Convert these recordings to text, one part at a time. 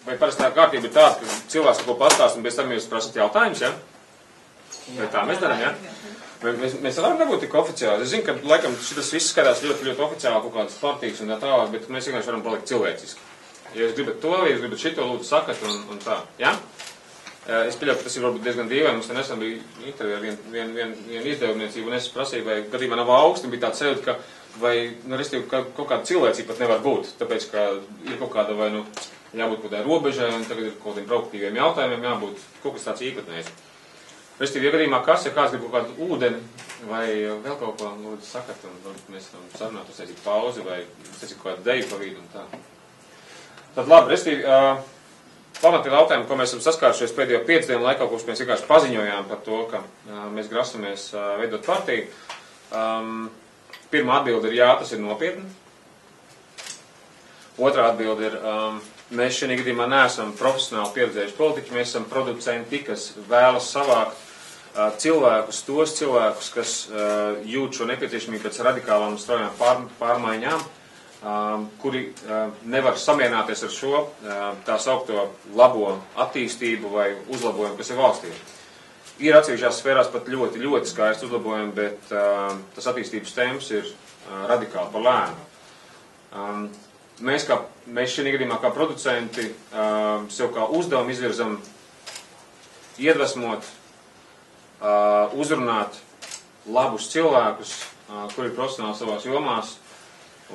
vai parastā kārtība ir tāda, ka cilvēks ko pastāst un pēc tam jūs prasat jautājumus, ja? Vai tā mēs darām, ja? Mēs varam nebūt tik oficiāli. Es zinu, ka laikam šitas viss skatās ļoti, ļoti oficiāli kaut kādas partijas un tā tālāk, bet mēs vienkārši varam palikt cilvēciski. Ja jūs gribat to, ja jūs gribat šito, lūdzu sakat un tā, ja? Es pieļauju, ka tas ir varbūt diezgan dīvaini. Mums te nesen bija intervija ar vienu izdevniecību, un es prasīju, vai gadījumā nav augsti, bija tāds sajūta, ka vai, restīvi, kaut kāda cilvēcība pat nevar būt, tāpēc, ka ir kaut kāda vai, jābūt kaut kādai robežai, un tagad ir kaut kādiem provokatīviem jautājumiem, jābūt kaut kas tāds īpatnējs. Restīvi, ja gadījumā kas, ja kāds grib kaut kādu ūdeni, vai vēl kaut ko, lūdzu sakat, un mēs varam sarunāt, uztaisīt pauzi, vai uztaisīt kaut kādu deju pa vidu un tā. Tad labi, restīvi, pamatīgi jautājumi, ko mēs esam saskārušies pēdējo 5 dienu laikā, kurš mēs vienkārši paziņojām par to, ka mēs grasamies veidot partiju. Pirmā atbilde ir jā, tas ir nopietni. Otrā atbilde ir, mēs šajā gadījumā neesam profesionāli pieredzējuši politiķi, mēs esam producenti, kas vēlas savākt tos cilvēkus, kas jūt šo nepieciešamību pēc radikālām un straujām pārmaiņām, kuri nevar samierināties ar šo tā saukto labo attīstību vai uzlabojumu, kas ir valstī. Ir atsevišķās sfērās pat ļoti, ļoti skaisti uzlabojumi, bet tas attīstības temps ir radikāli pa lēnu. Mēs šajā gadījumā kā producenti sev kā uzdevumu izvirzam iedvesmot, uzrunāt labus cilvēkus, kuri ir profesionāli savās jomās,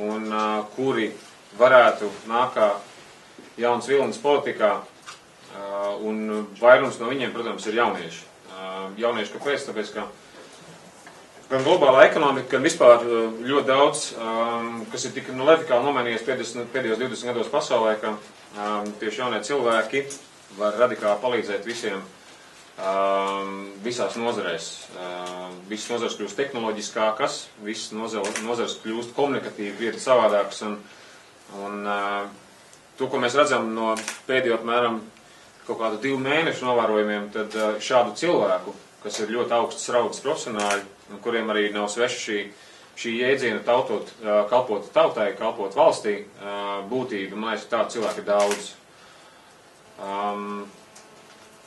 un kuri varētu nākt kā jauns vilnis politikā, un vairums no viņiem, protams, ir jaunieši. Jaunieši kāpēc? Tāpēc, ka gan globālā ekonomika, gan vispār ļoti daudz, kas ir tik radikāli nomainījies pēdējos 20 gados pasaulē, ka tieši jaunie cilvēki var radikāli palīdzēt visiem visās nozarēs. Visas nozares kļūst tehnoloģiskākas, visas nozares kļūst komunikatīvi vieti savādākas, un to, ko mēs redzam no pēdējo apmēram kaut kādu 2 mēnešu novērojumiem, tad šādu cilvēku, kas ir ļoti augsts raudas profesionāļi, un kuriem arī nav sveša šī jēdziena kalpot tautai, kalpot valstī, būtība, man liekas, tādu cilvēku ir daudz.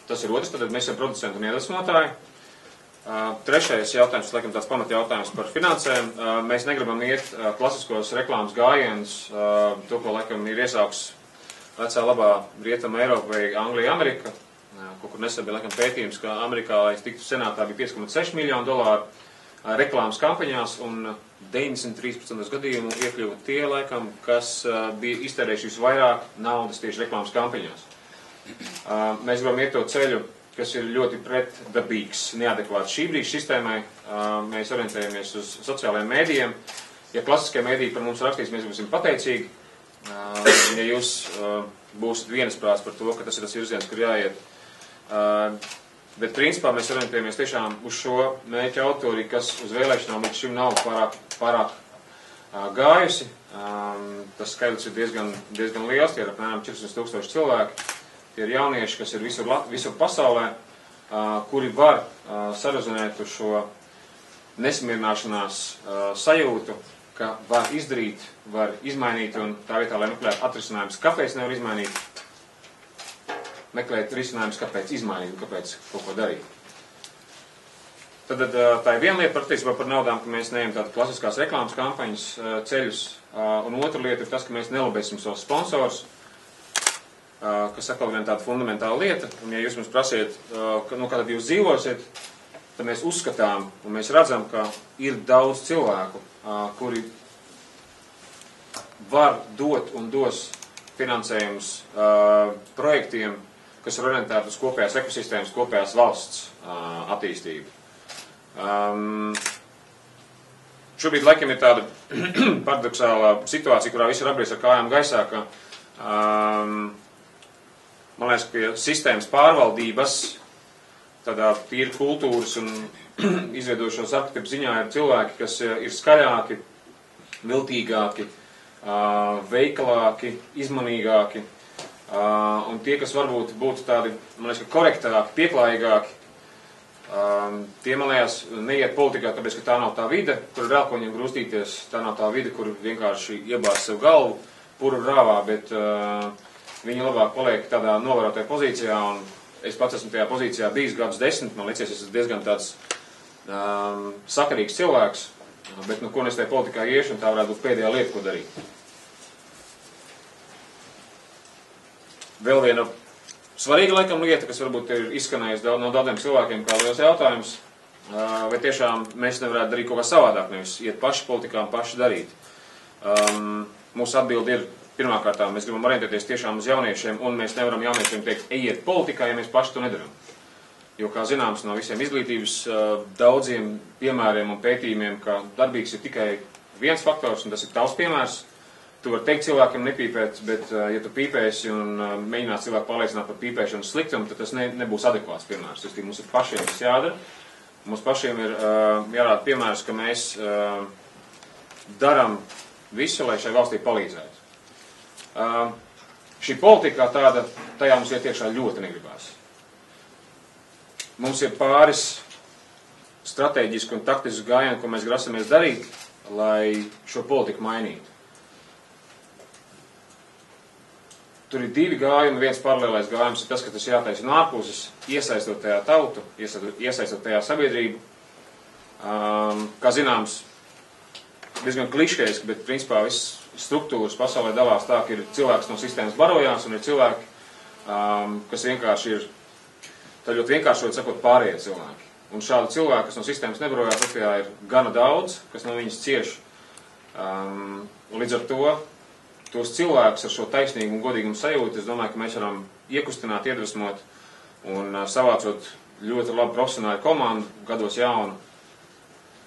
Tas ir otrs, tad mēs esam producenti un iedvesmotāji. Trešais jautājums, laikam tāds pamatjautājums par finansēm. Mēs negribam iet klasiskos reklāmas gājienus, to, ko laikam ir iesāks vecā labā Rietama Eiropa vai Anglija, Amerika. Kaut kur nesen bija laikam pētījums, ka Amerikā, lai tiktu senātā, bija $5,6 miljonu reklāmas kampaņās, un 93% gadījumu iekļuva tie laikam, kas bija iztērējuši visvairāk naudas tieši reklāmas kampaņās. Mēs gribam iet to ceļu, kas ir ļoti pretdabīgs, neadekvāts šī brīža sistēmai. Mēs orientējamies uz sociālajiem mēdījiem. Ja klasiskie mēdīji par mums rakstīs, mēs būsim pateicīgi. Ja jūs būsiet vienasprāts par to, ka tas ir tas virziens, kur jāiet. Bet principā mēs orientējamies tiešām uz šo mērķa autori, kas uz vēlēšanām līdz šim nav pārāk gājusi. Tas skaidrs ir diezgan liels, tie ir apmēram 400,000 cilvēki. Tie ir jaunieši, kas ir visur pasaulē, kuri var sarezonēt uz šo nesamierināšanās sajūtu, ka var izdarīt, var izmainīt, un tā vietā, lai meklētu atrisinājumus, kāpēc nevar izmainīt, meklēt risinājumus, kāpēc izmainīt un kāpēc kaut ko darīt. Tad tā ir viena lieta patiesībā par naudām, ka mēs neejam tādu klasiskās reklāmas kampaņas ceļus, un otra lieta ir tas, ka mēs nelobēsim savus sponsors, kas atkal viena tāda fundamentāla lieta, un ja jūs mums prasiet, kā tad jūs dzīvosiet, tad mēs uzskatām, un mēs redzam, ka ir daudz cilvēku, kuri var dot un dos finansējumus projektiem, kas ir orientēti uz kopējās ekosistēmas, kopējās valsts attīstību. Šobrīd laikam ir tāda paradoxālā situācija, kurā visi ir apgriez ar kājām gaisā, ka man liekas, pie sistēmas pārvaldības, tādā tīri kultūras un izveidošanas arhitektu ziņā ir cilvēki, kas ir skaļāki, viltīgāki, veikalāki, izmanīgāki, un tie, kas varbūt būtu tādi, man liekas, korektāki, pieklājīgāki, tie, man liekas, neiet politikā, tāpēc, ka tā nav tā vide, kur ir rēlkoņiem grūstīties, tā nav tā vide, kur vienkārši iebāz sev galvu, puru rāvā, bet viņi labāk paliek tādā novērotajā pozīcijā, un es pats esmu tajā pozīcijā bijis gadus 10, man liekas, es esmu diezgan tāds sakarīgs cilvēks, bet nu, ko es tajā politikā iešu, un tā varētu būt pēdējā lieta, ko darīt. Vēl viena svarīga, laikam, lieta, kas varbūt ir izskanējusi no daudziem cilvēkiem kā liels jautājums, vai tiešām mēs nevarētu darīt kaut kā savādāk, nevis iet paši politikā un paši darīt. Mūsu atbildi ir, pirmkārt, mēs gribam orientēties tiešām uz jauniešiem, un mēs nevaram jauniešiem teikt, ejiet politikā, ja mēs paši to nedaram. Jo, kā zināms, no visiem izglītības daudziem piemēriem un pētījumiem, ka darbīgs ir tikai viens faktors, un tas ir tavs piemērs. Tu vari teikt cilvēkiem nepīpēt, bet ja tu pīpēsi un mēģināt cilvēku pārliecināt par pīpēšanu sliktumu, tad tas nebūs adekvāts piemērs. Tas mums ir pašiem tas jādara. Mums pašiem ir jārāda piemērs, ka mēs daram visu, lai šai valstī palīdzētu. Šī politika tāda, tajā mums iet iekšā ļoti negribās. Mums ir pāris strateģiski un taktiski gājieni, ko mēs grasamies darīt, lai šo politiku mainītu. Tur ir divi gājumi, viens paralēlais gājums ir tas, ka tas jātaisa no ārpuses, iesaistot tajā tautu, iesaistot tajā sabiedrību. Kā zināms, diezgan kliškeiski, bet principā viss struktūras pasaulē dalās tā, ka ir cilvēks no sistēmas barojās un ir cilvēki, kas vienkārši ir, tā ļoti vienkāršot sakot, pārējie cilvēki. Un šādi cilvēki, kas no sistēmas nebarojās, Latvijā ir gana daudz, kas no viņas cieš. Līdz ar to, tos cilvēkus ar šo taisnīgu un godīgumu sajūtu, es domāju, ka mēs varam iekustināt, iedvesmot un savācot ļoti labu profesionālu komandu, gados jaunu.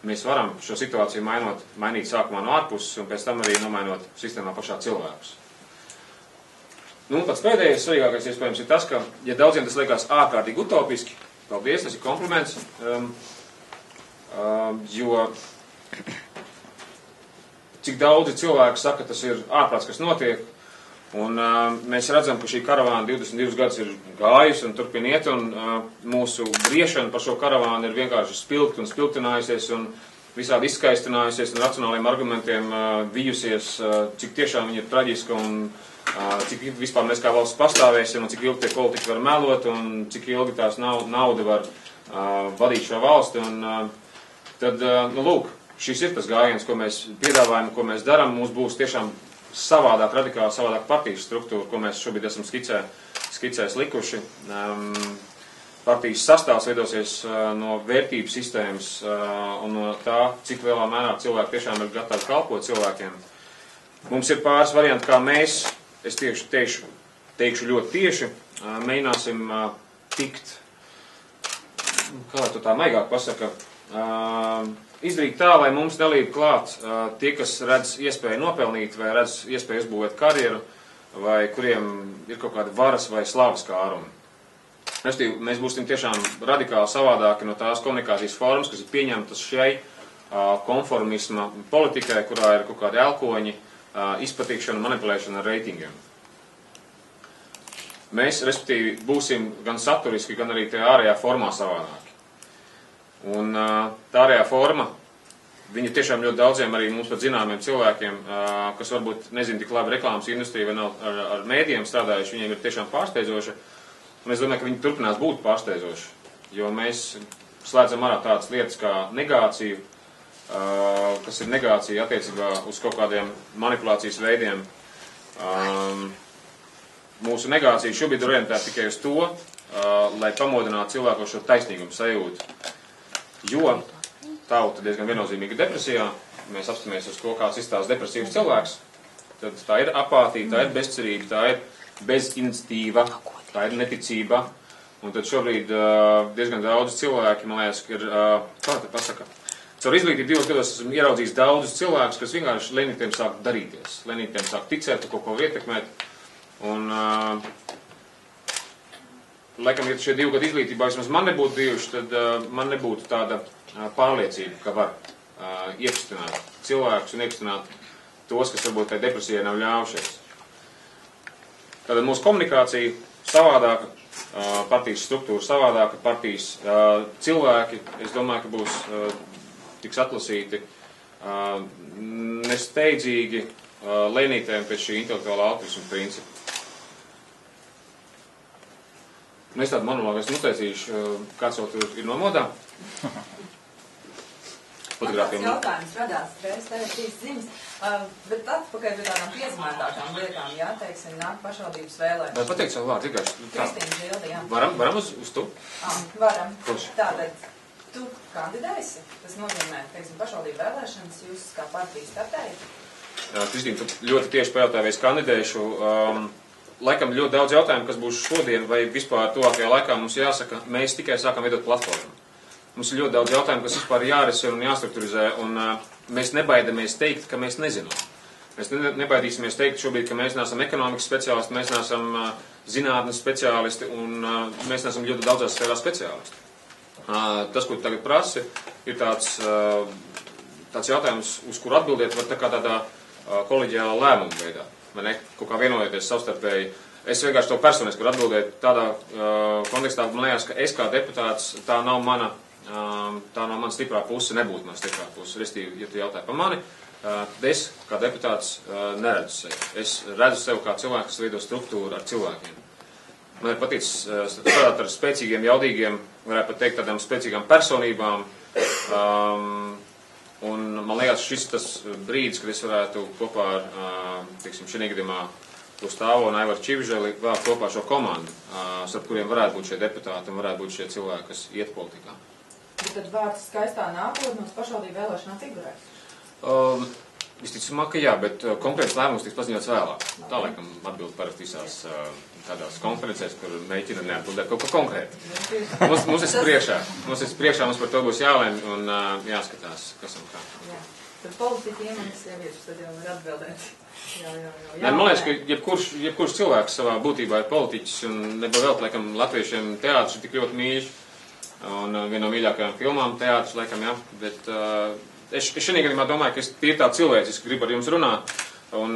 Mēs varam šo situāciju mainīt sākumā no ārpuses un pēc tam arī nomainot sistēmā pašā cilvēkus. Nu, pats pēdējais svarīgākais iespējams ir tas, ka, ja daudziem tas liekas ārkārtīgi utopiski, paldies, tas ir kompliments, jo cik daudzi cilvēki saka, tas ir ārprāts, kas notiek, un mēs redzam, ka šī karavāna 22 gadus ir gājusi un turpina iet, un mūsu briešana par šo karavānu ir vienkārši spilgt un spilgtinājusies un visādi izskaistinājusies un racionāliem argumentiem vijusies, cik tiešām viņa ir traģiska un cik vispār mēs kā valsts pastāvēsim un cik ilgi tie politiķi var melot un cik ilgi tās nauda var vadīt šo valsti. Un tad, nu lūk, šis ir tas gājiens, ko mēs piedāvājam, ko mēs darām. Mums būs tiešām savādāk, radikāli savādāk partijas struktūra, ko mēs šobrīd esam skicēs likuši. Partijas sastāvs veidosies no vērtību sistēmas un no tā, cik lielā mērā cilvēki tiešām ir gatavi kalpot cilvēkiem. Mums ir pāris varianti, kā mēs, es teikšu ļoti tieši, mēģināsim tikt, kā lai to tā maigāk pasaka, izdarīt tā, lai mums nelīd klāt tie, kas redz iespēju nopelnīt vai redz iespēju uzbūvēt karjeru vai kuriem ir kaut kādi varas vai slavas kārumi. Mēs būsim tiešām radikāli savādāki no tās komunikācijas formas, kas ir pieņemtas šai konformisma politikai, kurā ir kaut kādi elkoņi, izpatīkšana, manipulēšana ar reitingiem. Mēs, respektīvi, būsim gan saturiski, gan arī tajā ārējā formā savādāki. Un tā ārējā forma, viņa tiešām ļoti daudziem arī mums pat zināmiem cilvēkiem, kas varbūt nezin tik labi reklāmas industrija vai nav ar mēdījiem strādājuši, viņiem ir tiešām pārsteidzoši. Un es domāju, ka viņi turpinās būt pārsteidzoši, jo mēs slēdzam ārā tādas lietas kā negāciju, kas ir negācija attiecībā uz kaut kādiem manipulācijas veidiem. Mūsu negācija šobrīd ir orientēta tikai uz to, lai pamodinātu cilvēku šo taisnīgumu sajūtu. Jo tauta diezgan viennozīmīga depresijā, mēs apstāmies uz to, kāds izstāsta depresīvs cilvēks, tad tā ir apātija, tā ir bezcerība, tā ir beziniciatīva, tā ir neticība. Un tad šobrīd diezgan daudz cilvēki, man liekas, ir, kā te pasaka, caur izglītību 2 gados esmu ieraudzījis daudzus cilvēkus, kas vienkārši lēnītiem sāk darīties, lēnītiem sāk ticēt, kaut ko ietekmēt. Un, laikam, ja šie 2 gadu izglītībā vismaz man nebūtu bijuši, tad man nebūtu tāda pārliecība, ka var iekustināt cilvēkus un iekustināt tos, kas varbūt tai depresijai nav ļāvušies. Tātad mūsu komunikācija savādāka, partijas struktūra savādāka, partijas cilvēki, es domāju, ka būs tiks atlasīti nesteidzīgi lēnītēm pēc šī intelektuālā altruisma principa. Nu, es tādu monologu esmu uztaisījuši, kāds jau tur ir nomodā. Man tāds jautājums radās, reiz tev ir šīs ziņas, bet atpakaļ pie tādām piezmētākām lietām, jā, teiksim, nāk pašvaldības vēlēšanas. Vai pateikt savu vārdu, vienkārši? Kristīna Žilde, jā. Varam uz tu? Varam. Kurš? Tātad, tu kandidēsi, tas nozīmē, teiksim, pašvaldību vēlēšanas, jūs kā partija startējat? Kristīna, tu ļoti tieši pajautāji, vai es kandidēšu. Laikam ļoti daudz jautājumu, kas būs šodien vai vispār tuvākajā laikā, mums jāsaka, mēs tikai sākam veidot platformu. Mums ir ļoti daudz jautājumu, kas vispār jārisina un jāstrukturizē, un mēs nebaidamies teikt, ka mēs nezinām. Mēs nebaidīsimies teikt šobrīd, ka mēs neesam ekonomikas speciālisti, mēs neesam zinātnes speciālisti, un mēs neesam ļoti daudzās sfērās speciālisti. Tas, ko tu tagad prasi, ir tāds jautājums, uz kuru atbildēt var tādā koleģiālā lēmuma veidā. Vai ne? Kaut kā vienojoties savstarpēji. Es vienkārši to personiski varu atbildēt tādā kontekstā, man liekas, ka es kā deputāts, tā nav mana stiprā puse, nebūtu mana stiprā puse. Restīvi, ja tu jautāji par mani, es kā deputāts neredzu sevi. Es redzu sevi kā cilvēku, kas veido struktūru ar cilvēkiem. Man ir paticis strādāt ar spēcīgiem, jaudīgiem, varētu pat teikt, tādām spēcīgām personībām. Un man liekas, šis tas brīdis, kad es varētu kopā ar, teiksim, šī gadījumā Gustavo un Aivaru Čivželi vēl kopā šo komandu, starp kuriem varētu būt šie deputāti un varētu būt šie cilvēki, kas iet politikā. Bet tad vārds skaistā nākotnes pašvaldību vēlēšanā figurēs? Visticamāk, ka jā, bet konkrēts lēmums tiks paziņots vēlāk. Tā, laikam, atbild parasti visās tādās konferencēs, kur mēģina neatbildēt kaut ko konkrēti. Mums ir priekšā, mums par to būs jālēm un jāskatās, kas un kā. Jā. Tad politiķiem un sievietes tad jau var atbildēt. Jā. Man liekas, ka jebkurš cilvēks savā būtībā ir politiķis un nebavēlt, laikam, latviešiem teātris ir tik ļoti mīļš. Un viena no mīļākajām filmām teātris, laikam, jā. Bet es šajā gadījumā domāju, ka es tīri tā cilvēciski gribu ar jums runāt. Un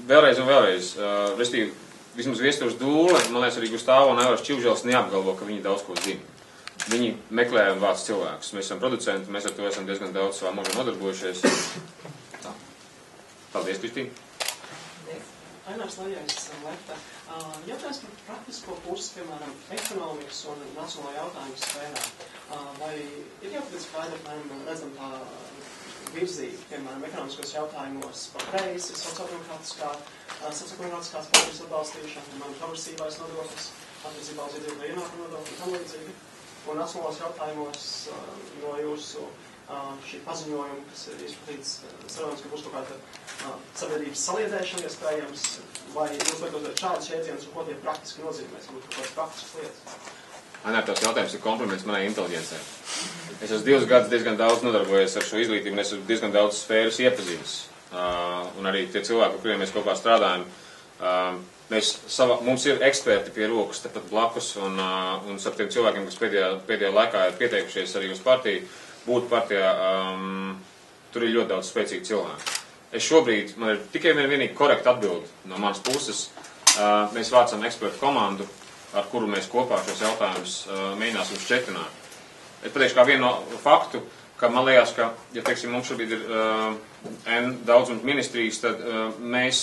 vēlreiz, restīvi, vismaz Viestures Dūle, man liekas, arī Gustavo un Aivars Čivžels neapgalvo, ka viņi daudz ko zina. Viņi meklē un vāc cilvēkus. Mēs esam producenti, mēs ar to esam diezgan daudz savā mūžā nodarbojušies. Tā. Paldies, Kristīna. Ainārs Lajais, Lefta. Jautājums par praktisko pusi, piemēram, ekonomikas un nacionālo jautājumu sfērā. Vai ir jau pēc skaidri, apmēram, redzam tā virzība, piemēram, ekonomiskos jautājumos par kreisi, sociāldemokrātiskās partijas atbalstīšana, piemēram, progresīvais nodoklis, attiecībā uz iedzīvotāju ienākumu nodokli un tam līdzīgi. Un nacionālos jautājumos no jūsu šī paziņojuma, kas ir izplatīts, cerams, ka būs kaut kāda sabiedrības saliedēšana, iespējams, vai jūs lietot šādas jēdzienas un ko tie praktiski nozīmēs, būtu kaut kādas praktiskas lietas? Ainār, tās jautājums ir kompliments manai inteliģencei. Es esmu 2 gadus diezgan daudz nodarbojies ar šo izglītību, un es esmu diezgan daudz sfēras iepazīnis. Un arī tie cilvēki, ar kuriem mēs kopā strādājam, mums ir eksperti pie rokas tepat blakus, un starp tiem cilvēkiem, kas pēdējā laikā ir pieteikušies arī uz partiju, būt partijā, tur ir ļoti daudz spēcīgi cilvēki. Es šobrīd, man ir tikai vienīgi korekta atbildi no manas puses. Mēs vācam ekspertu komandu, ar kuru mēs kopā šos jautājumus mēģināsim šķetināt. Es pateikšu kā vienu no faktu, ka man liekas, ka, ja teiksim, mums šobrīd ir daudzums ministrijas, tad mēs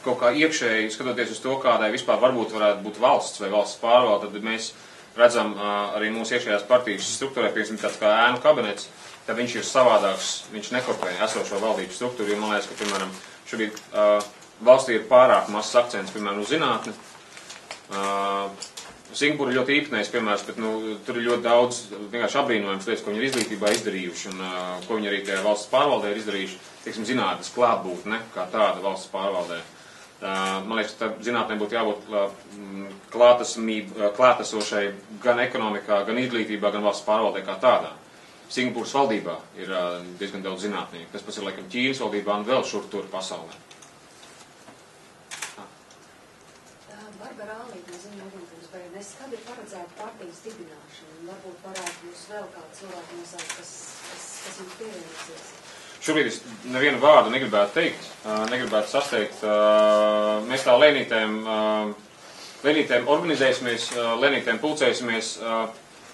kaut kā iekšēji, skatoties uz to, kādai vispār varbūt varētu būt valsts vai valsts pārvalde, tad mēs redzam arī mūsu iekšējās partijas struktūrē, piemēram, tāds kā ēnu kabinets, tad viņš ir savādāks, viņš nekopē esošo valdības struktūru, jo man liekas, ka, piemēram, šobrīd valstī ir pārāk mazs akcents, piemēram, uz zinātni. Singapūra ir ļoti īpatnējs piemērs, bet tur ir ļoti daudz vienkārši apbrīnojams lietas, ko viņi ir izglītībā izdarījuši un ko viņi arī tajā valsts pārvaldē ir izdarījuši, teiksim, zinātnes klātbūtne, kā tāda valsts pārvaldē. Man liekas, ka zinātnē būtu jābūt klātesošai gan ekonomikā, gan izglītībā, gan valsts pārvaldē kā tādā. Singapūras valdībā ir diezgan daudz zinātnieku, kas pats ir laikam Ķīnas valdībā un vēl šur tur pasaulē. Barbara Ālīte no Ziņu aģentūras BNS, kad ir paredzēta partijas dibināšana? Varbūt varētu jūs vēl kādu cilvēku nosaukt, kas jums pievienosies? Šobrīd es nevienu vārdu negribētu teikt, negribētu sasteigt. Mēs tā lēnītēm organizēsimies, lēnītēm pulcēsimies.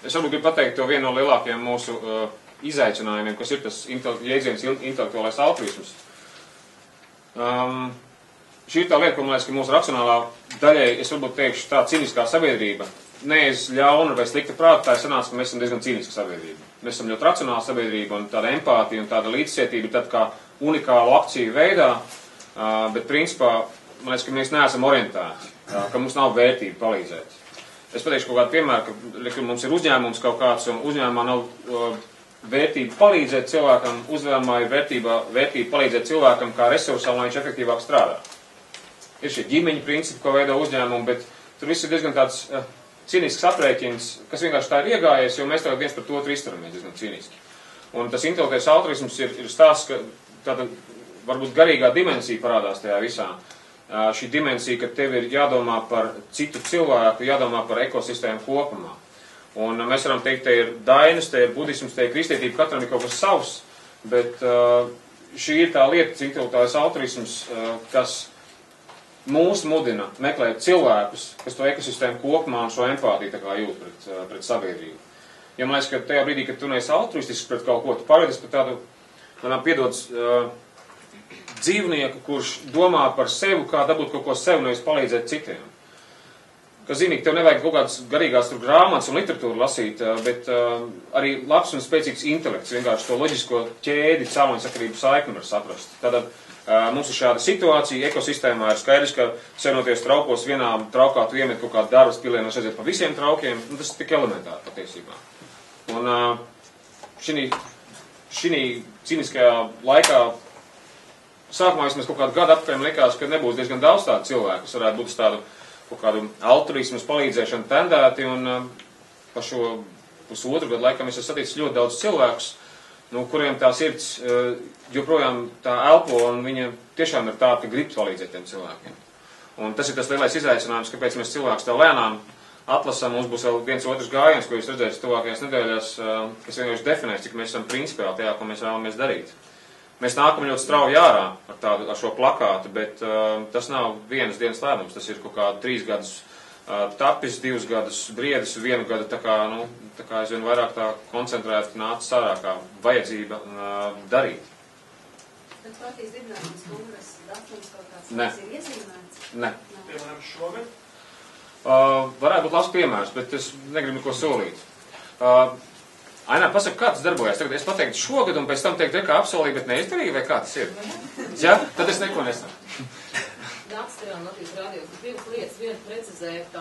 Es varbūt gribu pateikt to vienu no lielākajiem mūsu izaicinājumiem, kas ir tas jēdziens intelektuālais altruisms. Šī ir tā lieta, ko man liekas, ka mūsu racionālā daļai, es varbūt teikšu, tā ciniskā sabiedrība neaiz ļauna vai slikta prāta, tā sanāca, ka mēs esam diezgan cīniska sabiedrība. Mēs esam ļoti racionāla sabiedrība, un tāda empātija un tāda līdzcietība ir tad kā unikālu akciju veidā, bet principā, man liekas, ka mēs neesam orientēti, ka mums nav vērtība palīdzēt. Es pateikšu kaut kādu piemēru, ka mums ir uzņēmums kaut kāds, un uzņēmumā nav vērtība palīdzēt cilvēkam, uzņēmumā ir vērtība palīdzēt cilvēkam kā resursam, lai viņš efektīvāk strādā. Ir šie ģimeņu principi, ko veido uzņēmumu, bet tur viss ir diezgan tāds cīnisks aprēķins, kas vienkārši tā ir iegājies, jo mēs tagad viens par to otru izturamies diezgan cīniski. Un tas intelektuālais altruisms ir stāsts, ka tāda varbūt garīgā dimensija parādās tajā visā. Šī dimensija, ka tev ir jādomā par citu cilvēku, jādomā par ekosistēmu kopumā. Un mēs varam teikt, te ir dainas, te ir budisms, te ir kristietība, katram ir kaut kas savs, bet šī ir tā lieta, intelektuālais altruisms, kas mūs mudina meklēt cilvēkus, kas to ekosistēmu kopumā un šo empātiju tā kā jūt pret sabiedrību. Ja man liekas, ka tajā brīdī, kad tu neesi altruistisks pret kaut ko, tu pārveidies par tādu, manām piedodas, dzīvnieku, kurš domā par sevi, kā dabūt kaut ko sev, nevis palīdzēt citiem. Ka zini, tev nevajag kaut kādas garīgās grāmatas un literatūru lasīt, bet arī labs un spēcīgs intelekts, vienkārši to loģisko ķēdi, cēloņsakarību saikni var saprast. Tātad mums ir šāda situācija, ekosistēmā ir skaidrs, ka senoties traukos vienā traukā tu iemet kaut kādu darbas pilienos aiziet pa visiem traukiem, un tas ir tik elementāri patiesībā. Un šī cīniskajā laikā sākumā vismaz kaut kādu gadu apkārt likās, ka nebūs diezgan daudz tādu cilvēku, kas varētu būt uz tādu kaut kādu altruismu palīdzēšanu tendēti, un pa šo pusotru gadu laikam es esmu saticis ļoti daudz cilvēkus, kuriem tā sirds joprojām tā elpo, un viņa tiešām ir tā, ka grib palīdzēt tiem cilvēkiem. Un tas ir tas lielais izaicinājums, kāpēc mēs cilvēkus tā lēnām atlasām. Mums būs vēl viens otrs gājiens, ko jūs redzēsiet tuvākajās nedēļās, kas vienkārši definēs, cik mēs esam principiāli tajā, ko mēs vēlamies darīt. Mēs nākam ļoti strauji ārā ar šo plakātu, bet tas nav vienas dienas lēmums. Tas ir kaut kā 3 gadus tapis, 2 gadus briedis, 1 gadu tā kā aizvien vairāk tā koncentrēti nācis ārā kā vajadzība darīt. Bet partijas dibināšanas kongresa datums kaut kāds ir iezīmēts? Ne. Piemēram, šogad? Varētu būt labs piemērs, bet es negribu neko solīt. Ainā, pasaka, kā tas darbojas? Tagad es pateiktu šogad, un pēc tam teiktu, kā apsolīju, bet neizdarīju, vai kā tas ir? Ja? Tad es neko nesaku. Nāc tajā Latvijas rādījos, ka 2 lietas, viena precizēt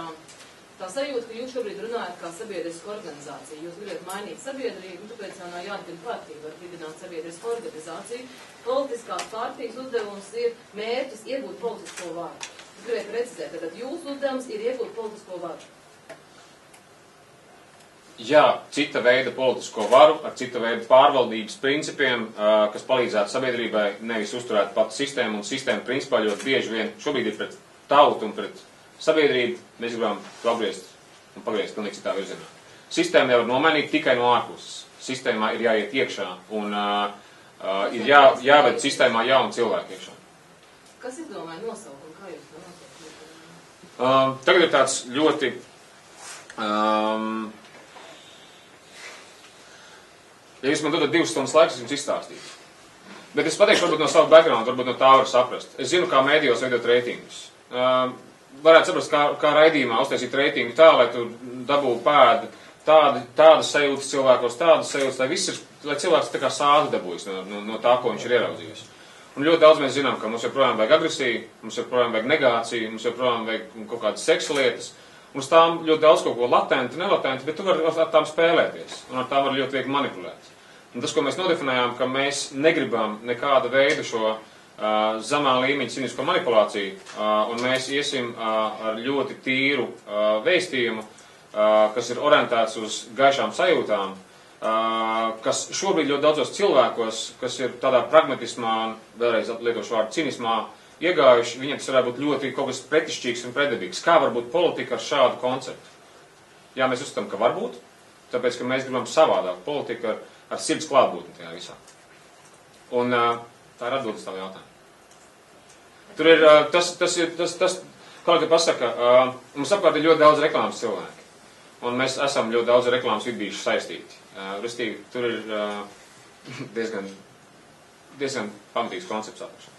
tā sajūta, ka jūs šobrīd runājat kā sabiedriska organizācija. Jūs gribat mainīt sabiedrību, un tāpēc jau nav jādibina partija, var dibināt sabiedrisku organizāciju. Politiskās partijas uzdevums ir mērķis iegūt politisko varu. Jūs gribat precizēt, tad jūsu uzdevums ir iegūt politisko varu. Jā, cita veida politisko varu, ar cita veida pārvaldības principiem, kas palīdzētu sabiedrībai nevis uzturēt pati sistēmu, un sistēma principā ļoti bieži vien šobrīd ir pret tautu un pret sabiedrību. Mēs gribam to apgriezt un pagriezt pilnīgi citā virzienā. Sistēma nevar nomainīt tikai no ārpuses. Sistēmā ir jāiet iekšā un ir jāved sistēmā jauni cilvēki iekšā. Kas izdomāja nosaukumu? Kā jūs to nosaukat? Tagad ir tāds ļoti ja jūs man dodat 2 stundas laiks, es jums izstāstītu. Bet es pateikšu varbūt no savu background, varbūt no tā var saprast. Es zinu, kā mēdījos veidot reitingus. Varētu saprast, kā raidījumā uztaisīt reitingu tā, lai tu dabū pēdu tādas sajūtas cilvēkos, tādas sajūtas, lai cilvēks tā kā sādi dabūjas no tā, ko viņš ir ieraudzījis. Un ļoti daudz mēs zinām, ka mums joprojām vajag agresiju, mums joprojām vajag negāciju, mums joprojām vajag kaut kādas seksa lietas. Uz tām ļoti daudz kaut ko latenti, nelatenti, bet tu vari ar tām spēlēties, un ar tām var ļoti viegli manipulēt. Un tas, ko mēs nodefinējām, ka mēs negribam nekāda veida šo zemā līmeņa cīnisko manipulāciju, un mēs iesim ar ļoti tīru vēstījumu, kas ir orientēts uz gaišām sajūtām, kas šobrīd ļoti daudzos cilvēkos, kas ir tādā pragmatismā, un vēlreiz lietošu vārdu cinismā, iegājuši, viņiem tas varētu būt ļoti kaut kas pretišķīgs un pretdabīgs. Kā var būt politika ar šādu konceptu? Jā, mēs uzskatām, ka var būt, tāpēc, ka mēs gribam savādāk politiku ar sirds klātbūtni tajā visā. Un tā ir atbildes tavu jautājumu. Tur ir, tas, kā lai pasaka, mums apkārt ir ļoti daudz reklāmas cilvēki. Un mēs esam ļoti daudz reklāmas vidbīši saistīti. Restīvi, tur ir diezgan pamatīgs koncepts apakšā.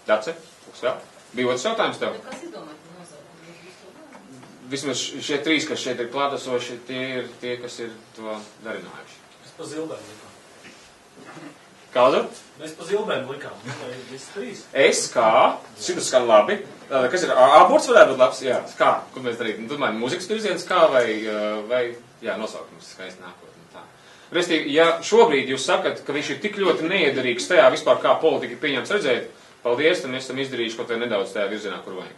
Dace, kas vēl? Bija otrs jautājums tev? Kas izdomāja par nosaukumu? vismaz šie 3, kas šeit ir klātesoši, tie ir tie, kas ir to darinājuši. Mēs pa zilbēm likām. Kādu? Mēs pa zilbēm likām. Visi 3. Es kā? Šitas skan labi. Kas ir? Aborts varētu būt labs? Jā, kā? Ko mēs darītu? Tu mani mūzikas virziens kā vai jā, nosaukums skaisti nākotnē. Tā. Restīvi, ja šobrīd jūs sakat, ka viņš ir tik ļoti neiedarīgs tajā vispār kā politika pieņemts redzēt, paldies, tad mēs esam izdarījuši kaut vai nedaudz tajā virzienā, kur vajag.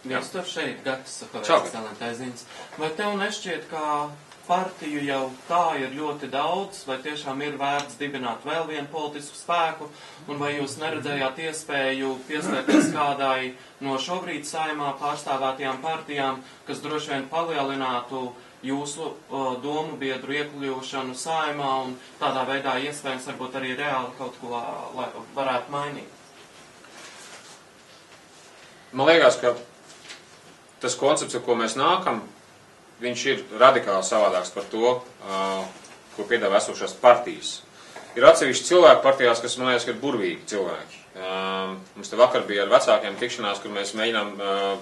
Es tur šeit gatavs sakarēt Salentai ziņas. Vai tev nešķiet, ka partiju jau tā ir ļoti daudz, vai tiešām ir vērts dibināt vēl vienu politisku spēku, un vai jūs neredzējāt iespēju pieslēgties kādai no šobrīd Saeimā pārstāvētajām partijām, kas droši vien palielinātu jūsu domu biedru iekļūšanu Saeimā un tādā veidā iespējams varbūt arī reāli kaut ko varētu mainīt? Man liekas, ka tas koncepts, ar ko mēs nākam, viņš ir radikāli savādāks par to, ko piedāvā esošās partijas. Ir atsevišķi cilvēki partijās, kas, man liekas, ir burvīgi cilvēki. Mums te vakar bija ar vecākiem tikšanās, kur mēs mēģinām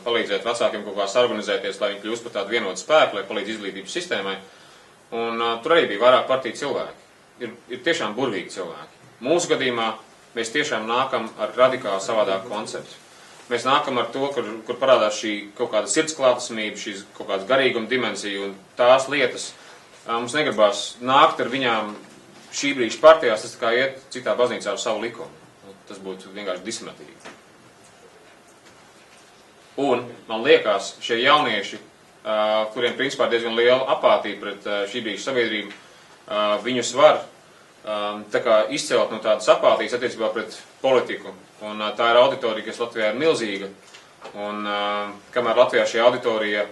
palīdzēt vecākiem kaut kā sarganizēties, lai viņi kļūst par tādu vienotu spēku, lai palīdz izglītības sistēmai. Un tur arī bija vairāk partiju cilvēki. Ir tiešām burvīgi cilvēki. Mūsu gadījumā mēs tiešām nākam ar radikāli savādāku konceptu. Mēs nākam ar to, kur parādās šī kaut kāda sirdsklātesmība, šīs kaut kāda garīguma dimensija un tās lietas. Mums negribās nākt ar viņām šī brīža partijās, tas tā kā iet citā baznīcā ar savu likumu. Tas būtu vienkārši dismetīgi. Un, man liekas, šie jaunieši, kuriem principā diezgan liela apātija pret šī brīža sabiedrību, viņus var tā kā izcelt no tādas apātijas attiecībā pret politiku. Un tā ir auditorija, kas Latvijā ir milzīga. Un kamēr Latvijā šī auditorija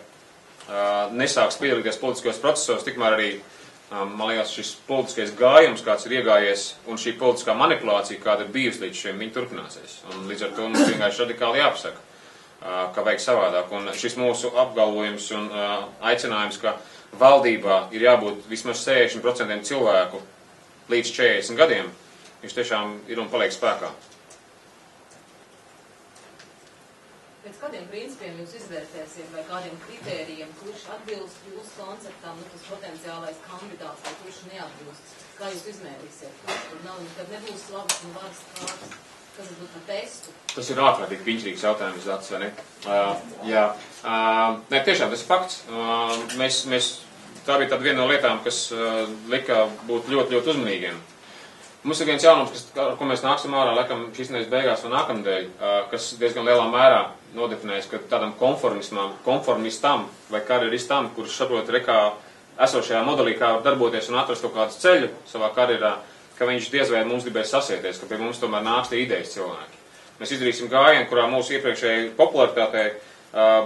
nesāks piedalīties politiskajos procesos, tikmēr arī, man liekas, šis politiskais gājums, kāds ir iegājies, un šī politiskā manipulācija, kāda ir bijusi līdz šiem, viņi turpināsies. Un līdz ar to mums vienkārši radikāli jāpasaka, ka vajag savādāk. Un šis mūsu apgalvojums un aicinājums, ka valdībā ir jābūt vismaz 60% cilvēku līdz 40 gadiem, viņš tiešām ir un paliek spēkā. Pēc kādiem principiem jūs izvērtēsiet vai kādiem kritērijiem, kurš atbilst jūsu konceptam, tas potenciālais kandidāts vai kurš neatbilst? Kā jūs izmērīsiet? Tur nav nekad nebūs labas un varas kārtas. Kas būtu par testu? Tas ir ārkārtīgi piņķīgs jautājums, Dats, vai ne? Jā. Nē, tiešām tas ir fakts. Tā bija tāda viena no lietām, kas lika būt ļoti, ļoti uzmanīgiem. Mums ir viens jaunums, ar ko mēs nāksim ārā, laikam, šīs nedēļas beigās vai nākamnedēļ, kas diezgan lielā mērā nodefinēs, ka tādam konformistam vai karjeristam, kurš saprot rekā esošajā modelī, kā var darboties un atrast kaut kādu ceļu savā karjerā, ka viņš diez vai mums gribēs sasieties, ka pie mums tomēr nāks tie idejas cilvēki. Mēs izdarīsim gājienu, kurā mūsu iepriekšējai popularitātei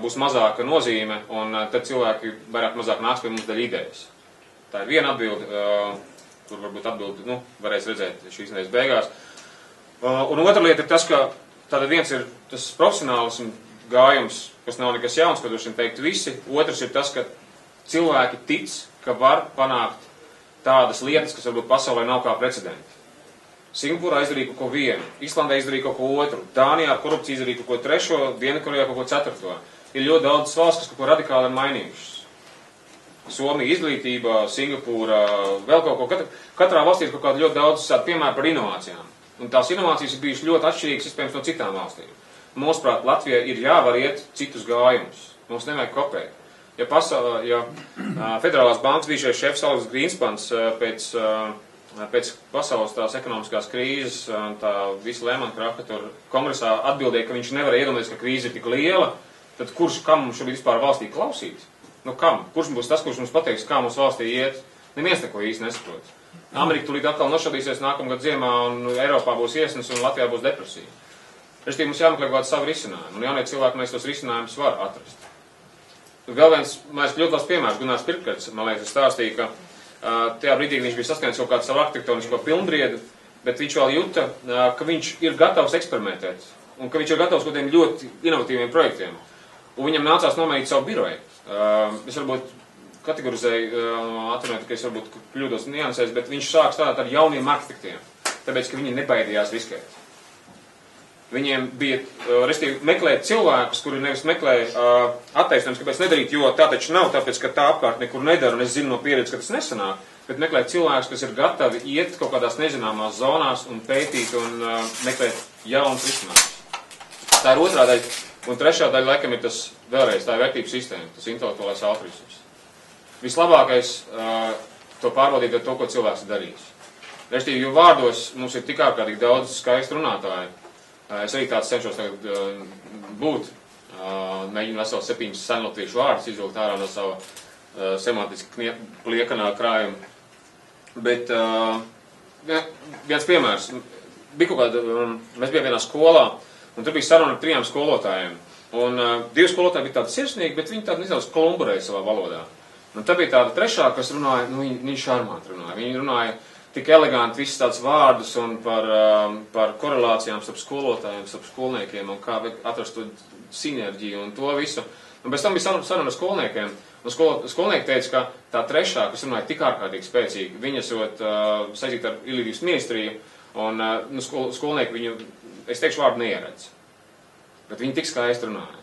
būs mazāka nozīme, un tad cilvēki vairāk mazāk nāks pie mums daļa idejas. Tā ir viena atbilde. Kur varbūt atbildi, varēs redzēt šīs nedēļas beigās. Un otra lieta ir tas, ka tātad viens ir tas profesionālisms gājums, kas nav nekas jauns, ko droši vien teikt visi. Otrs ir tas, ka cilvēki tic, ka var panākt tādas lietas, kas varbūt pasaulē nav kā precedenti. Singapūrā izdarīja kaut ko vienu, Islandē izdarīja kaut ko otru, Dānijā ar korupciju izdarīja kaut ko trešo, Dienvidkorejā kaut ko ceturto. Ir ļoti daudz valsts, kas kaut ko radikāli ir mainījušas. Somija izglītībā, Singapūra, vēl kaut ko. Katrā valstī ir kaut kāda ļoti daudz piemēru par inovācijām. Un tās inovācijas ir bijušas ļoti atšķirīgas, iespējams, no citām valstīm. Mūsuprāt, Latvijai ir jāvar iet citus gājumus. Mums nevajag kopēt. Ja Federālās bankas bijušais šefs Aleks Grīnspans pēc pasaules tās ekonomiskās krīzes, tā visa Lehman kraka tur kongresā atbildēja, ka viņš nevar iedomāties, ka krīze ir tik liela, tad kam mums šobrīd vispār valstī klausīt? Kam? Kurš būs tas, kurš mums pateiks, kā mums valstī iet? Neviens neko īsti nesaprot. Amerika tūlīt atkal nošadīsies nākamgad ziemā, un Eiropā būs iesnas, un Latvijā būs depresija. Respektīvi, mums jāmeklē kaut kādu savu risinājumu, un jaunie cilvēki mēs tos risinājumus var atrast. Vēl viens, man liekas, ļoti labs piemērs, Gunārs Pirkkards, man liekas, stāstīja, ka tajā brīdī viņš bija sasniedzis kaut kādu savu arhitektonisko pilnbriedu, bet viņš vēl jūta, ka viņš ir gatavs eksperimentēt, un ka viņš ir gatavs kaut kādiem ļoti inovatīviem projektiem. Un viņam nācās nomainīt savu biroju. Es varbūt kategorizēju, atvainojiet, ka es varbūt kļūdos niansēs, bet viņš sāk strādāt ar jauniem arhitektiem, tāpēc, ka viņi nebaidījās riskēt. Viņiem bija, restīvi, meklēt cilvēkus, kuri nevis meklē attaisnojums, kāpēc nedarīt, jo tā taču nav, tāpēc, ka tā apkārt nekur nedara, un es zinu no pieredzes, ka tas nesanāk, bet meklēt cilvēkus, kas ir gatavi iet kaut kādās nezināmās zonās un pētīt un meklēt jaunas risinājumus. Tā ir otrā daļa, un trešā daļa laikam ir tas vēlreiz, tā ir vērtības sistēma, tas intelektuālais altruisms. Vislabākais to pārbaudīt ar to, ko cilvēks ir darījis. Restīvi, jo vārdos mums ir tik ārkārtīgi daudz skaistu runātāju. Es arī tāds cenšos tagad būt, mēģinu veselu 7 senlatviešu vārdus izvilkt ārā no sava semantiski pliekanā krājuma. Bet viens piemērs, bija kaut kāda, mēs bijām vienā skolā, un tur bija saruna ar 3 skolotājiem. Un 2 skolotāji bija tādi sirsnīgi, bet viņi tādi nedaudz klumburēja savā valodā. Un tā bija tāda trešā, kas runāja, viņi šarmanti runāja. Viņi runāja tik eleganti visus tāds vārdus un par korelācijām starp skolotājiem, starp skolniekiem un kā atrast to sinerģiju un to visu. Un bez tam bija saruna ar skolniekiem. Un skolnieki teica, ka tā trešā, kas runāja tik ārkārtīgi spēcīgi, viņa esot saistīta ar Ilīvijas ministriju, un skolnieki viņu, es teikšu vārdu neieredz. Bet viņi tik skaisti runāja.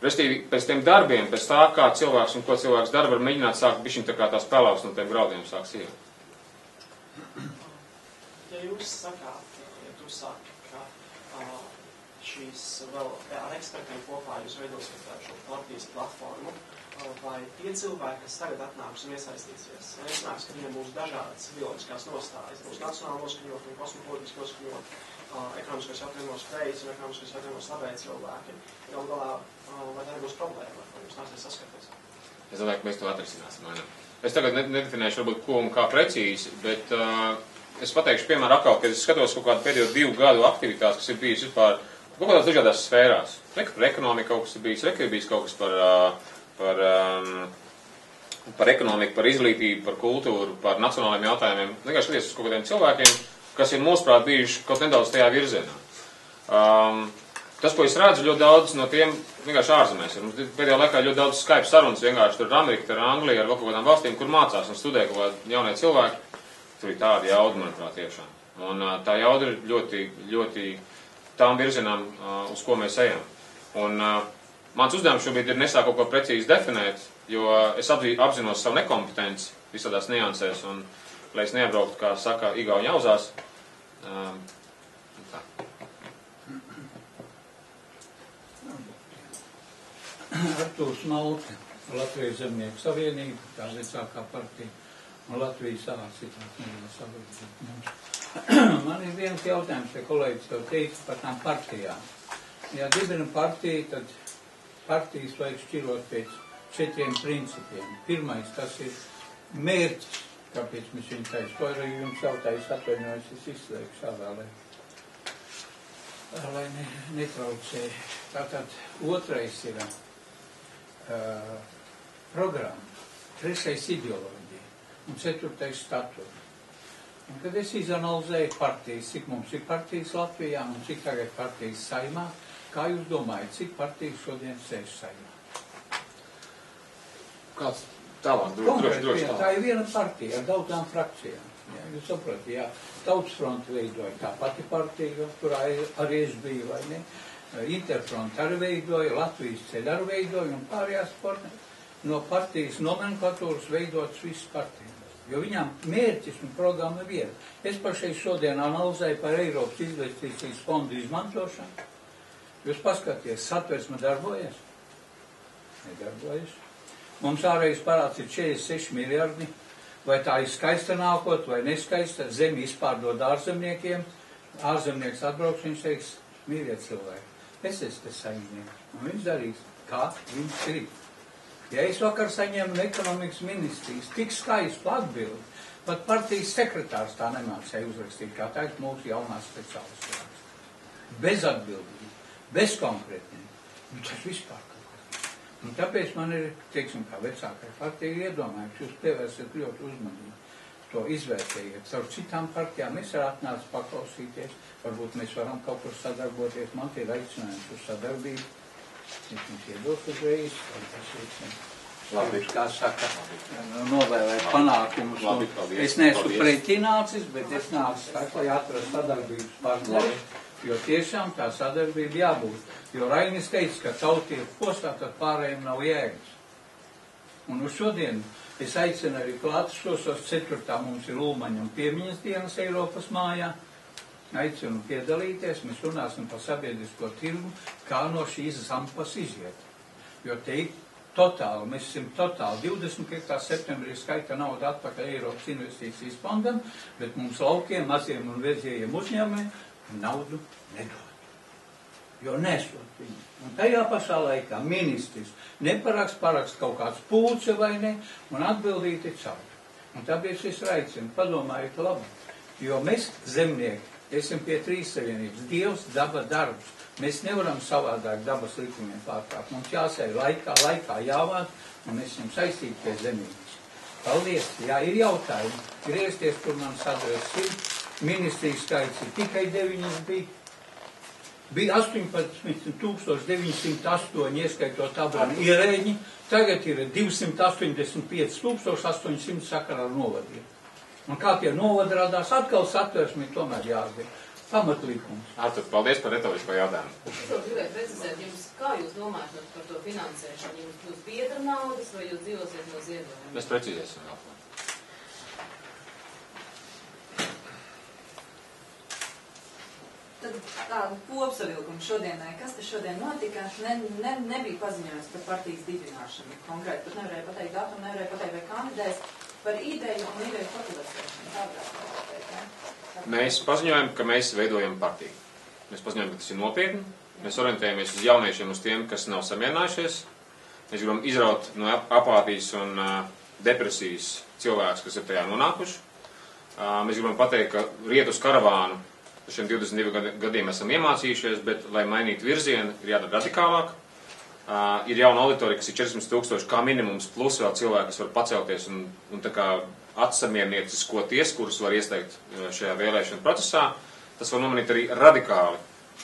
Restīvi, pēc tiem darbiem, pēc tā, kā cilvēks un ko cilvēks dara, var mēģināt sākt bišķiņ tā kā tās pelāvas no tiem graudiem sāks iet. Ja jūs sakāt, ja tu saki, ka šīs vēl ar ekspertiem kopā jūs veidosiet šo partijas platformu, vai tie cilvēki, kas tagad atnāks un iesaistīsies, nesanāks, ka viņiem būs dažādas ideoloģiskās nostājas, būs nacionāli noskaņot un kosmopolitiski noskaņot, ekonomiskos jautājumos spējas un ekonomiskos jautājumos labēji cilvēki. Galu galā, vai tā būs problēma, vai jums nāksies saskaties? Es domāju, ka mēs to atrisināsim, vai ne? Es tagad nedefinēšu varbūt ko un kā precīzi, bet es pateikšu, piemēram, atkal, kad es skatos kaut kādu pēdējo 2 gadu aktivitātes, kas ir bijis vispār kaut kādās dažādās sfērās. Par ekonomiku kaut kas ir bijis, ir bijis kaut kas par ekonomiku, par izglītību, par kultūru, par nacionālajiem jautājumiem. Vienkārši skaties uz kaut kādiem cilvēkiem, kas ir mūsuprāt bijuši kaut nedaudz tajā virzienā. Tas, ko es redzu, ļoti daudz no tiem vienkārši ārzemēs. Mums pēdējā laikā ļoti daudz Skype sarunas vienkārši tur ar Ameriku, ar Angliju, ar vēl kaut kādām valstīm, kur mācās un studē kaut kādi jaunie cilvēki. Tur ir tāda jauda, manuprāt, iekšā. Un tā jauda ir ļoti, ļoti tām virzienām, uz ko mēs ejam. Un mans uzdevums šobrīd ir nesāk kaut ko precīzi definēt, jo es apzinos savu nekompetenci visādās niansēs, un lai es neiebrauktu, kā saka, igauņu auzās. Tā. Artūrs Malke, Latvijas Zemnieku savienība, tā vecākā partija, un Latvijas savienība. Man ir viens jautājums, ja kolēģis jau teica par tām partijām. Ja dibina partiju, tad partijas vajag šķirot pēc 4 principiem. Pirmais, tas ir mērķis, kāpēc mēs viņu taisa. To arī jums jautājums atvainojos, es izslēgu šādā, lai netraucē. Tātad otrais ir programma, 3. ideoloģija un 4. statūra. Un kad es izanalizēju partijas, cik mums ir partijas Latvijā un cik tagad partijas Saimā, kā jūs domājat, cik partijas šodien sēž Saimā? Kāds tālāk? Droši tālāk. Tā ir viena partija ar daudzām frakcijām. Jā, jūs saprotat, jā, Tautas fronti veidoja tā pati partija, kurā arī es biju, vai ne? Interfront arī veidoja, Latvijas ceļu arī veidoja un pārējās no partijas nomenklatūras veidotas visas partijas. Jo viņām mērķis un programma ir viena. Es pašai šodien analizēju par Eiropas investīcijas fondu izmantošanu. Jūs paskaties, satversme darbojas? Nedarbojas. Mums ārējais parāds ir 46 miljardi. Vai tā ir skaista nākot vai neskaista? Zemi izpārdod ārzemniekiem. Ārzemnieks atbrauks, viņš teiks, mīļie cilvēki. Es esmu tas saimnieks, un viņš darīs, kā viņš grib. Ja es vakar saņēmu no ekonomikas ministrijas tik skaistu atbildi, pat partijas sekretārs tā nemācēja uzrakstīt, kā tā ir mūsu jaunā speciālistu. Bez atbildības, bez konkrētiem. Un tas vispār kaut kas. Un tāpēc man ir, teiksim, kā vecākai partija iedomājums, jūs pievērsiet ļoti uzmanīgi. To izvērtējiet. Ar citām partijām es arī atnācu paklausīties. Varbūt mēs varam kaut kur sadarboties. Man ir aicinājums uz sadarbību. Es jums iedos uzreiz. Labi, kā saka, novēlēt panākumus. Es neesmu pretinācis, bet es nācu, lai atrastu sadarbības partneri. Jo tiešām tā sadarbība jābūt. Jo Rainis teica, ka tautie postā, tad pārējiem nav jēgas. Un uz šodien es aicinu arī klātesošos 4. mums ir Ulmaņa un piemiņas dienas Eiropas mājā. Aicinu piedalīties, mēs runāsim par sabiedrisko tirgu, kā no šīs zampas iziet. Jo te ir totāli, mēs esam totāli 25. septembrī skaita naudu atpakaļ Eiropas investīcijas fondam, bet mums laukiem, maziem un viedzējiem uzņēmumiem naudu nedod. Jo nesot viņu. Un tajā pašā laikā ministrs parakst kaut kāds pūce vai ne, un atbildīt ir cauri. Un tāpēc es aicinu, padomājiet labi, jo mēs zemnieki esam pie trīssavienības. Dievs daba darbus. Mēs nevaram savādāk dabas likumiem pārkāpt. Mums jāsēj laikā jāvāc, un mēs esam saistīti pie zemības. Paldies! Jā, ir jautājumi. Griezties, kur manas adreses ir. Ministrijas skaits ir tikai 9 bija. Bija 18,908, ieskaitot abrani ierēģi. Tagad ir 285,800 sakarā ar novadiem. Un kā tie novadi radās, atkal satversmi tomēr jāzina. Pamatlikums. Artur, paldies par retorisko jautājumu. Es vēl gribēju precizēt jums, kā jūs domājat par to finansēšanu? Jums būs biedra naudas vai jūs dzīvosiet no ziedojuma? Mēs precizēsim vēl. Tad tādu kopsavilkumu šodienai, kas te šodien notika, nebija paziņojums par partijas dibināšanu. Konkrēti, pat nevarēja pateikt datumu, nevarēja pateikt, vai kandidēs par ideju un ideju popularizēšanu. Mēs paziņojam, ka mēs veidojam partiju. Mēs paziņojam, ka tas ir nopietni. Mēs orientējamies uz jauniešiem, uz tiem, kas nav samierinājušies. Mēs gribam izraut no apātijas un depresijas cilvēkus, kas ir tajā nonākuši. Mēs gribam pateikt, ka riet uz karavānu šiem 22 gadiem esam iemācījušies, bet, lai mainītu virzienu, ir jādara radikālāk. Ir jauna auditorija, kas ir 400,000 kā minimums, plus vēl cilvēki, kas var pacelties un tā kā atsamiernieciskoties, kurus var iesteigt šajā vēlēšana procesā. Tas var nomanīt arī radikāli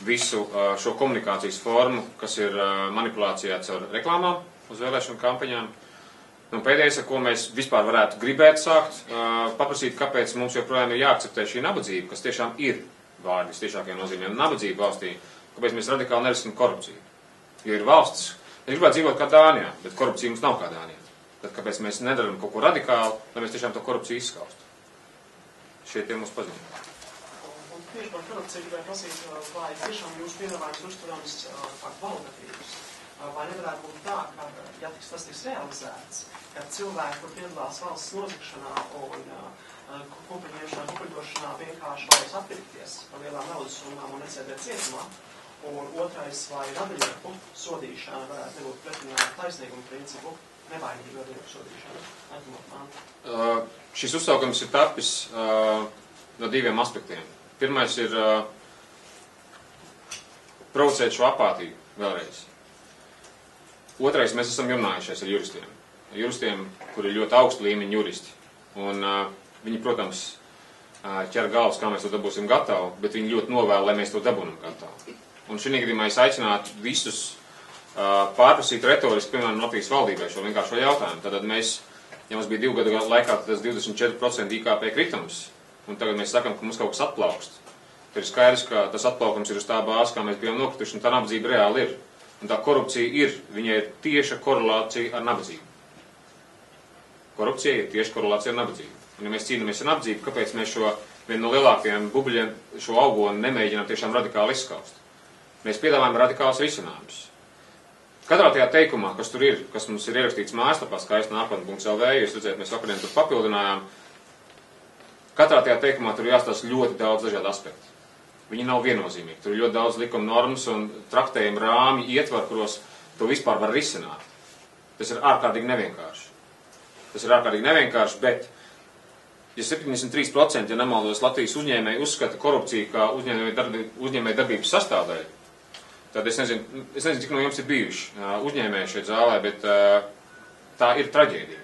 visu šo komunikācijas formu, kas ir manipulācijā caur reklāmām uz vēlēšanu kampaņām. Un pēdējais, ar ko mēs vispār varētu gribēt sākt, paprasīt, kāpēc mums joprojām ir jāakceptē šī nabadzība, kas tiešām ir vārdi visciešākajā nozīmē nabadzība valstī, kāpēc mēs radikāli nerisinām korupciju. Jo ir valsts, mēs gribētu dzīvot kā Dānijā, bet korupcija mums nav kā Dānijā. Tad kāpēc mēs nedaram kaut ko radikālu, lai mēs tiešām to korupciju izskaustu. Šie tie mūsu paziņojumi. Un tieši par korupciju gribēju prasīt, vai tiešām jūs piedāvājums uzturams kā kvalitatīvs. Vai nevarētu būt tā, ka, ja tas tiks realizēts, ka cilvēki, kur piedalās valsts nozagšanā un kukuļdošanā vienkārši vajag atpirkties par lielām naudas summām un nesēdēt cietumā, un otrais, vai radinieku sodīšana varētu nebūt pretināt taisnīgumu principu, nevainīgu radinieku sodīšanu, aizmot mantu. Šis uzsaukums ir tapis no diviem aspektiem. Pirmais ir provocēt šo apātiju vēlreiz. Otrais, mēs esam runājušies ar juristiem. Juristiem, kuri ir ļoti augstu līmeņu juristi. Un viņi, protams, ķer galvas, kā mēs to dabūsim gatavu, bet viņi ļoti novēl, lai mēs to dabūnam gatavu. Un šī gadījumā es aicinātu visus pārprasīt retoriski, piemēram, Latvijas valdībai šo vienkāršo jautājumu. Tad mēs, ja mums bija 2 gadu laikā tas 24% IKP kritums, un tagad mēs sakam, ka mums kaut kas atplaukst, tad ir skaidrs, ka tas atplaukums ir uz tā bāzes, kā mēs bijām nokrituši, un tā nabadzība reāli ir. Un tā korupcija ir, viņai ir tieša korelācija ar nabadzību. Korupcija ir tieši korelācija ar nabadzību. Un ja mēs cīnāmies ar nabadzību, kāpēc mēs šo vienu no lielākajiem bubuļiem, šo augoni nemēģinām tiešām radikāli izskaust? Mēs piedāvājam radikāls risinājumus. Katrā tajā teikumā, kas tur ir, kas mums ir ierakstīts mājaslapā skaistnākotne.lv, jūs redzēt, mēs vakariem tur papildinājām, katrā tajā teikumā tur jāstāsta ļoti daudz dažādu aspektu. Viņi nav viennozīmīgi. Tur ir ļoti daudz likuma normas un traktējuma rāmi, ietvar, kuros to vispār var risināt. Tas ir ārkārtīgi nevienkārši. Bet, ja 73%, ja nemaldos, Latvijas uzņēmēji uzskata korupciju kā uzņēmēju darbības sastāvdaļu, tad es nezinu, cik no jums ir bijuši uzņēmēji šeit zālē, bet tā ir traģēdija.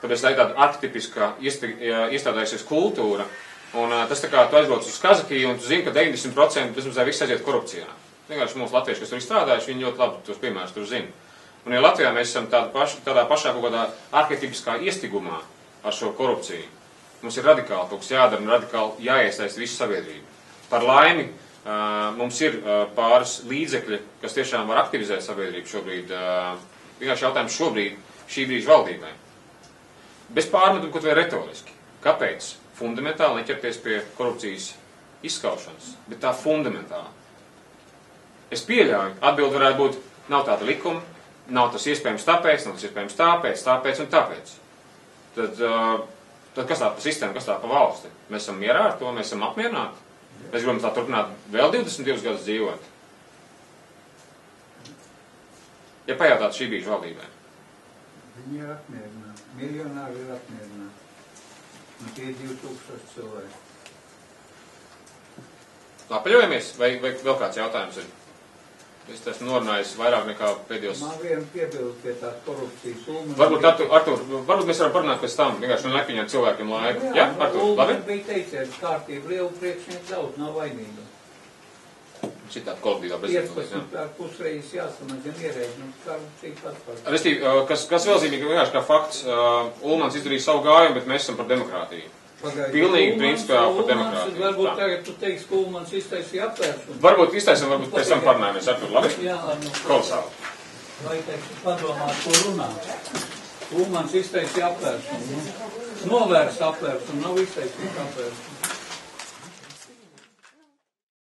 Tāpēc tā ir tāda arhetipiskā iestādājusies kultūra. Un tas tā kā tu aizbrauc uz Kazahiju un tu zini, ka 90% bezmazliet viss aiziet korupcijā. Vienkārši mūsu latvieši, kas tur ir strādājuši, viņi ļoti labi tos piemērus tur zina. Un ja Latvijā mēs esam tādā pašā kaut kādā arhetipiskā iestigumā ar šo korupciju, mums ir radikāli kaut kas jādara un radikāli jāiesaist visu sabiedrību. Par laimi, Mums ir pāris līdzekļi, kas tiešām var aktivizēt sabiedrību šobrīd. Vienkārši jautājums šobrīd šī brīža valdībai. Bez pārmetumu, kaut vai retoriski. Kāpēc fundamentāli neķerties pie korupcijas izskaušanas, bet tā fundamentāli? Es pieļauju, atbildi varētu būt, nav tāda likuma, nav tas iespējams tāpēc, nav tas iespējams tāpēc un tāpēc. Tad kas tā pa sistēmu, kas tā pa valsti? Mēs esam mierā ar to, mēs esam apmierināti. Mēs gribam tā turpināt vēl 22 gadus dzīvot. Ja pajautātu šī brīža valdībai. Viņi ir apmierināti. Miljonāri ir apmierināti. Un tie 2000 cilvēki. Apaļojamies? Vai vēl kāds jautājums ir? Es esmu norunājis vairāk nekā pēdējos... Man vien piebilst pie tās korupcijas. Varbūt, Artur, varbūt mēs varam parunāt pēc tam, vienkārši nepieņemt cilvēkiem laiku. Jā, Artur, labi? Bija teiciet, kārtība, liela priekšnieks daudz, nav vainīga. Citādi kolektīvā bezatbildības, jā. 15,5 reizes jāsamazina ierēģi, korupcija patpārds. Restīvi, kas vēl zīmīgi, vienkārši kā fakts, Ulmans izdarīja savu gājumu, bet mēs esam par demokrātiju. Pilnīgi principā par demokrātiju. Varbūt tagad tu teiksi, ka Ulmans iztaisīja apvērsumu. Varbūt iztaisam, varbūt pēc tam parunājamies, Artur, labi? Jā, nu. Kolosāli. Vai teikšu padomāt, ko runāt. Ulmans iztaisīja apvērsumu. Novērst apvērsumu, nav iztaisīt apvērsumu.